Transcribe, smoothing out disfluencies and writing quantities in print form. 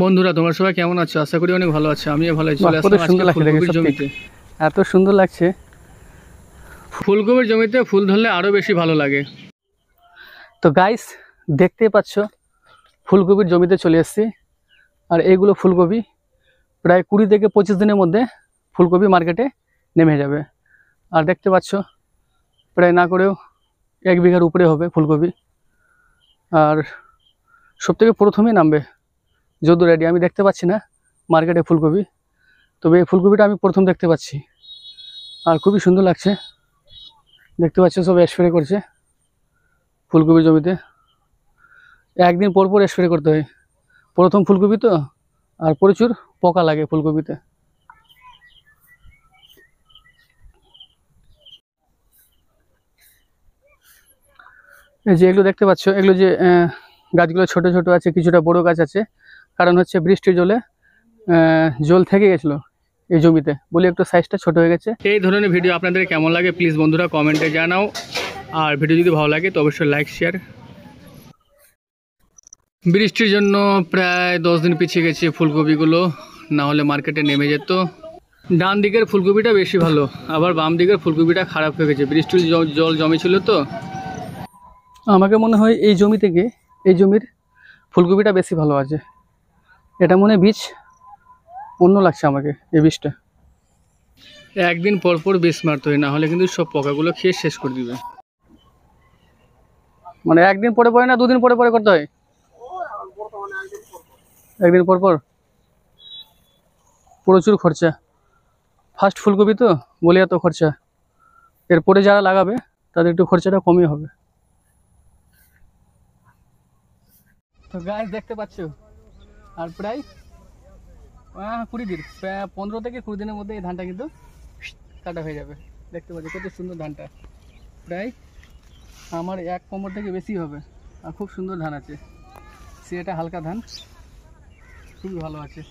বন্ধুরা তোমরা সবাই কেমন আছো? আশা করি অনেক ভালো আছো। আমিও ভালো আছি। চলে আসলাম আজকে ফুলকপির জমিতে। এত সুন্দর লাগছে। ফুলকপির জমিতে ফুল ধরলে আরো বেশি ভালো লাগে। তো গাইস দেখতেই পাচ্ছ ফুলকপির জমিতে চলে এসেছি। আর এইগুলো ফুলকপি প্রায় 20 থেকে 25 দিনের মধ্যে ফুলকপি মার্কেটে নেমে যাবে। আর দেখতে পাচ্ছ প্রায় না করেও 1 বিঘার উপরে হবে ফুলকপি। আর সবথেকে প্রথমেই নামবে যদু রেডি। আমি দেখতে পাচ্ছি না মার্কেটে ফুলকপি, তবে এই ফুলকপিটা আমি প্রথম দেখতে পাচ্ছি। আর খুবই সুন্দর লাগছে। দেখতে পাচ্ছ সব স্প্রে করছে ফুলকপির জমিতে। একদিন পর পর স্প্রে করতে হয়, প্রথম ফুলকপি তো, আর প্রচুর পোকা লাগে ফুলকপিতে। এই যে এগুলো দেখতে পাচ্ছ, এগুলো যে গাছগুলো ছোট ছোট আছে, কিছুটা বড় গাছ আছে, কারণ হচ্ছে বৃষ্টির জলে জল থেকে গেছিলো এই জমিতে বলে একটু সাইজটা ছোট হয়ে গেছে। এই ধরনের ভিডিও আপনাদের কেমন লাগে প্লিজ বন্ধুরা কমেন্টে জানাও। আর ভিডিও যদি ভালো লাগে তো অবশ্যই লাইক শেয়ার। বৃষ্টির জন্য প্রায় 10 দিন পিছিয়ে গেছে ফুলকপিগুলো, না হলে মার্কেটে নেমে যেত। ডান দিকের ফুলকপিটা বেশি ভালো, আবার বাম দিকের ফুলকপিটা খারাপ হয়ে গেছে, বৃষ্টির জল জমেছিল তো। আমাকে মনে হয় এই জমি থেকে এই জমির ফুলকপিটা বেশি ভালো আছে। এটা মনে বীজ অন্য লাগছে আমাকে, এই বীজটা। একদিন পর পর বিষ মারতে হয়, না হলে কিন্তু সব পোকাগুলো খেয়ে শেষ করে দিবে। মানে একদিন পরে পরে না 2 দিন পরে পরে করতে হয়? একদিন পর পর। প্রচুর খরচা, ফার্স্ট ফুলকপি তো বলে এত খরচা। এরপরে যারা লাগাবে তাদের একটু খরচাটা কমই হবে। তো গাছ দেখতে পাচ্ছ, আর প্রায় 20 দিন, 15 থেকে 20 দিনের মধ্যে এই ধানটা কিন্তু কাটা হয়ে যাবে। দেখতে পাচ্ছি কত সুন্দর ধানটা, প্রায় আমার 1 কোমর থেকে বেশি হবে। আর খুব সুন্দর ধান আছে, সে এটা হালকা ধান, খুবই ভালো আছে।